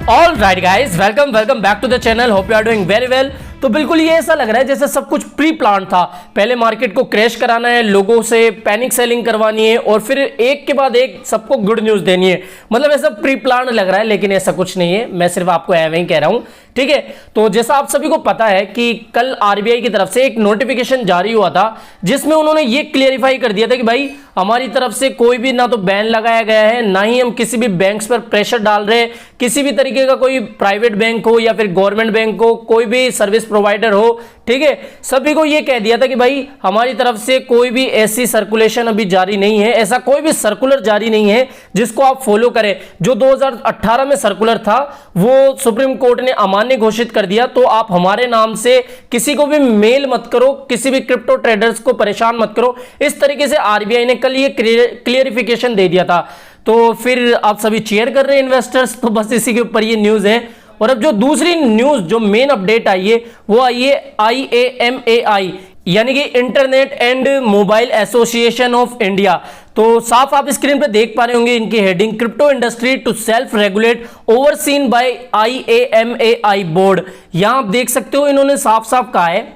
All right guys, welcome back to the channel. Hope you are doing very well. तो बिल्कुल ये ऐसा लग रहा है जैसे सब कुछ प्री प्लान था। पहले मार्केट को क्रैश कराना है, लोगों से पैनिक सेलिंग करवानी है और फिर एक के बाद एक सबको गुड न्यूज देनी है। मतलब ऐसा प्री प्लान लग रहा है, लेकिन ऐसा कुछ नहीं है। मैं सिर्फ आपको ऐਵੇਂ ही कह रहा हूं, ठीक है। तो जैसा आप सभी को पता है कि कल आरबीआई की तरफ से एक नोटिफिकेशन जारी हुआ था, जिसमें उन्होंने ये क्लियरिफाई कर दिया था कि भाई हमारी तरफ से कोई भी ना तो बैन लगाया गया है, ना ही हम किसी भी बैंक्स पर प्रेशर डाल रहे हैं। किसी भी तरीके का कोई प्राइवेट बैंक हो या फिर गवर्नमेंट बैंक हो, कोई भी सर्विस प्रोवाइडर हो, ठीक है, सभी को यह कह दिया था कि भाई हमारी तरफ से कोई भी ऐसी सर्कुलेशन अभी जारी नहीं है, ऐसा कोई भी सर्कुलर जारी नहीं है जिसको आप फॉलो करें। जो 2018 में सर्कुलर था वो सुप्रीम कोर्ट ने अमान्य घोषित कर दिया। तो आप हमारे नाम से किसी को भी मेल मत करो, किसी भी क्रिप्टो ट्रेडर्स को परेशान मत करो। इस तरीके से आरबीआई ने कल ये क्लियरिफिकेशन दे दिया था। तो फिर आप सभी चीयर कर रहे हैं इन्वेस्टर्स, तो बस इसी के ऊपर ये न्यूज है। और अब जो दूसरी न्यूज, जो मेन अपडेट आई है, वो आई है IAMAI यानी कि internet and mobile association of India. तो साफ आप स्क्रीन पे देख पा रहे होंगे इनकी heading, crypto industry to self regulate overseen by IAMAI board. यहां आप देख सकते हो इन्होंने साफ साफ कहा है,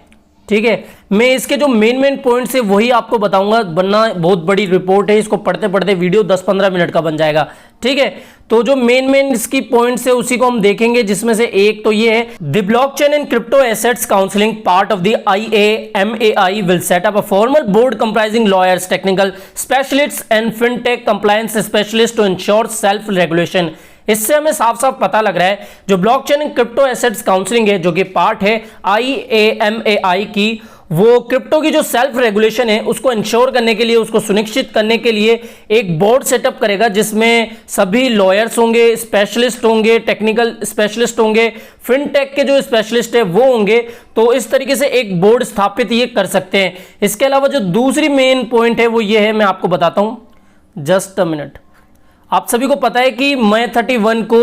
ठीक है। मैं इसके जो मेन पॉइंट्स है वही आपको बताऊंगा, वरना बहुत बड़ी रिपोर्ट है, इसको पढ़ते पढ़ते वीडियो 10-15 मिनट का बन जाएगा, ठीक है। तो जो मेन इसकी पॉइंट्स है उसी को हम देखेंगे, जिसमें से एक तो ये है, the blockchain and crypto assets counselling part of the IAMAI will set up a formal board comprising lawyers, technical specialists and fintech compliance specialist to ensure self regulation. इससे हमें साफ साफ पता लग रहा है जो blockchain and crypto assets counselling है, जो कि पार्ट है IAMAI की, वो क्रिप्टो की जो सेल्फ रेगुलेशन है उसको इंश्योर करने के लिए, उसको सुनिश्चित करने के लिए एक बोर्ड सेटअप करेगा, जिसमें सभी लॉयर्स होंगे, स्पेशलिस्ट होंगे, टेक्निकल स्पेशलिस्ट होंगे, फिनटेक के जो स्पेशलिस्ट है वो होंगे। तो इस तरीके से एक बोर्ड स्थापित ये कर सकते हैं। इसके अलावा जो दूसरी मेन पॉइंट है वो ये है, मैं आपको बताता हूं, जस्ट अ मिनट। आप सभी को पता है कि मई 31 को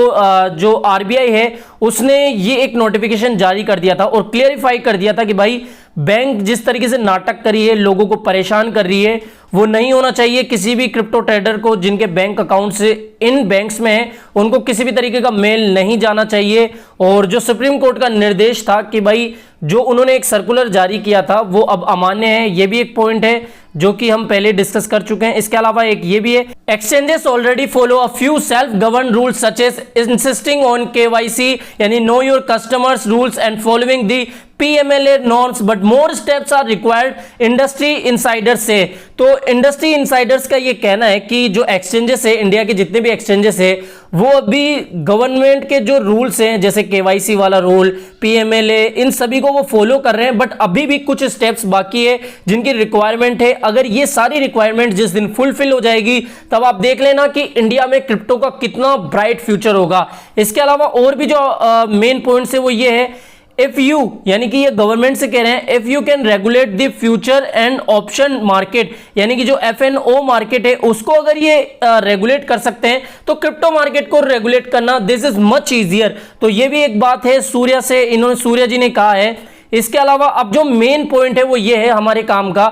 जो आरबीआई है उसने ये एक नोटिफिकेशन जारी कर दिया था और क्लियरिफाई कर दिया था कि भाई बैंक जिस तरीके से नाटक कर रही है, लोगों को परेशान कर रही है, वो नहीं होना चाहिए। किसी भी क्रिप्टो ट्रेडर को जिनके बैंक अकाउंट से इन बैंक्स में है, उनको किसी भी तरीके का मेल नहीं जाना चाहिए। और जो सुप्रीम कोर्ट का निर्देश था कि भाई जो उन्होंने एक सर्कुलर जारी किया था वो अब अमान्य है, ये भी एक पॉइंट है जो कि हम पहले डिस्कस कर चुके हैं। इसके अलावा एक ये भी है, exchanges already follow a few self govern rules such as insisting on KYC यानी know your customers rules and following the PMLA norms, but more steps are required industry insiders से। तो इंडस्ट्री इनसाइडर्स का ये कहना है कि जो exchanges है, इंडिया के जितने भी एक्सचेंजेस है, वो अभी गवर्नमेंट के जो रूल्स हैं जैसे KYC वाला रूल, PMLA, इन सभी को वो फॉलो कर रहे हैं, बट अभी भी कुछ स्टेप्स बाकी है जिनकी रिक्वायरमेंट है। अगर ये सारी रिक्वायरमेंट जिस दिन फुलफिल हो जाएगी, तब आप देख लेना कि इंडिया में क्रिप्टो का कितना ब्राइट फ्यूचर होगा। इसके अलावा और भी जो मेन पॉइंट्स है वो ये है, इफ यू, यानी कि ये गवर्नमेंट से कह रहे हैं, if you can regulate the future and option market, यानी कि जो FNO मार्केट है उसको अगर ये रेगुलेट कर सकते हैं तो क्रिप्टो मार्केट को रेगुलेट करना दिस इज मच इजियर। तो ये भी एक बात है, सूर्या जी ने कहा है। इसके अलावा अब जो मेन पॉइंट है वो ये है हमारे काम का,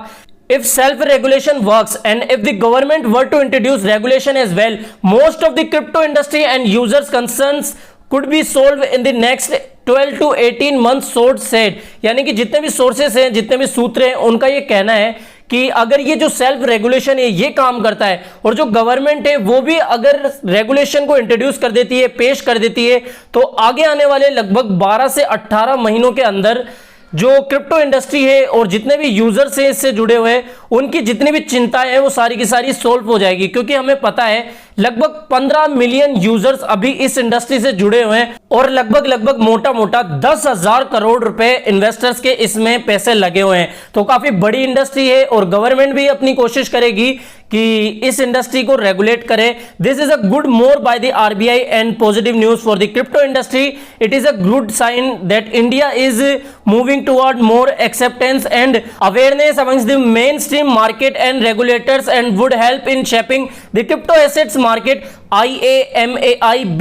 if self-regulation works and if the government were to introduce regulation as well, most of the crypto industry and users concerns could be solved in the next 12 to 18 months, source said। यानी कि जितने भी sources हैं, जितने भी सूत्र हैं, उनका ये कहना है कि अगर ये जो सेल्फ रेगुलेशन है ये काम करता है और जो गवर्नमेंट है वो भी अगर रेगुलेशन को इंट्रोड्यूस कर देती है, पेश कर देती है, तो आगे आने वाले लगभग 12 से 18 महीनों के अंदर जो क्रिप्टो इंडस्ट्री है और जितने भी यूजर्स हैं इससे जुड़े हुए, उनकी जितनी भी चिंताएं हैं वो सारी की सारी सोल्व हो जाएगी। क्योंकि हमें पता है लगभग 15 मिलियन यूजर्स अभी इस इंडस्ट्री से जुड़े हुए हैं और लगभग मोटा 10,000 करोड़ रुपए इन्वेस्टर्स के इसमें पैसे लगे हुए हैं। तो काफी बड़ी इंडस्ट्री है और गवर्नमेंट भी अपनी कोशिश करेगी कि इस इंडस्ट्री को रेगुलेट करे। This is a good more by the RBI and positive news for the crypto industry. It is a good sign that India is moving toward more acceptance and awareness amongst the mainstream market and regulators and would help in shaping the crypto assets market IAMAIBACC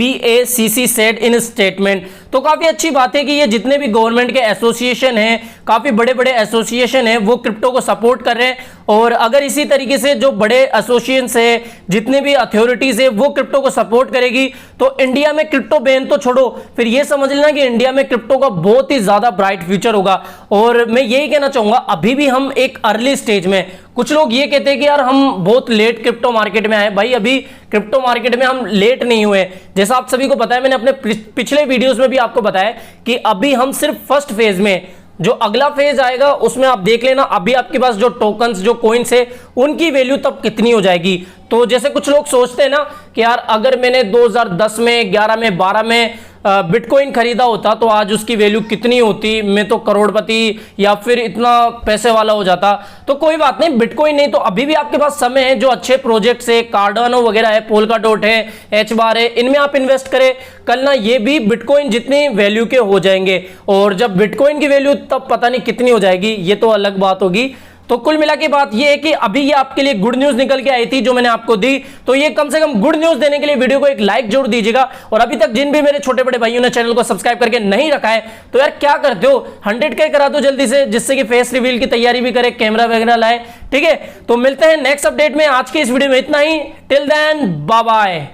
said in statement. तो काफी अच्छी बात है कि ये जितने भी government के एसोसिएशन हैं, काफी बड़े बड़े एसोसिएशन हैं, वो क्रिप्टो को सपोर्ट कर रहे हैं। और अगर इसी तरीके से जो बड़े एसोसिएशंस है, जितने भी अथॉरिटीज है, वो क्रिप्टो को सपोर्ट करेगी तो इंडिया में क्रिप्टो बैन तो छोड़ो, फिर ये समझ लेना कि इंडिया में क्रिप्टो का बहुत ही ज्यादा ब्राइट फ्यूचर होगा। और मैं यही कहना चाहूंगा, अभी भी हम एक अर्ली स्टेज में, कुछ लोग ये कहते हैं कि यार हम बहुत लेट क्रिप्टो मार्केट में आए। भाई अभी क्रिप्टो मार्केट में हम लेट नहीं हुए। जैसा आप सभी को पता है, मैंने अपने पिछले वीडियोस में भी आपको बताया कि अभी हम सिर्फ फर्स्ट फेज में, जो अगला फेज आएगा उसमें आप देख लेना अभी आपके पास जो टोकन्स, जो कॉइन्स है, उनकी वैल्यू तब कितनी हो जाएगी। तो जैसे कुछ लोग सोचते हैं ना कि यार अगर मैंने 2010 में, 11 में, 12 में बिटकॉइन खरीदा होता तो आज उसकी वैल्यू कितनी होती, मैं तो करोड़पति या फिर इतना पैसे वाला हो जाता। तो कोई बात नहीं, बिटकॉइन नहीं तो अभी भी आपके पास समय है। जो अच्छे प्रोजेक्ट्स है, कार्डानो वगैरह है, पोल्काडॉट है, एच बार है, इनमें आप इन्वेस्ट करें। कल ना ये भी बिटकॉइन जितनी वैल्यू के हो जाएंगे, और जब बिटकॉइन की वैल्यू तब पता नहीं कितनी हो जाएगी, ये तो अलग बात होगी। तो कुल मिला के बात ये है कि अभी ये आपके लिए गुड न्यूज निकल के आई थी जो मैंने आपको दी। तो ये कम से कम गुड न्यूज देने के लिए वीडियो को एक लाइक जरूर दीजिएगा। और अभी तक जिन भी मेरे छोटे बड़े भाइयों ने चैनल को सब्सक्राइब करके नहीं रखा है तो यार क्या करते हो, 100K करा दो जल्दी से, जिससे कि फेस रिवील की तैयारी भी करे, कैमरा वगैरह लाए। ठीक है, तो मिलते हैं नेक्स्ट अपडेट में। आज के इस वीडियो में इतना ही। Till then bye bye.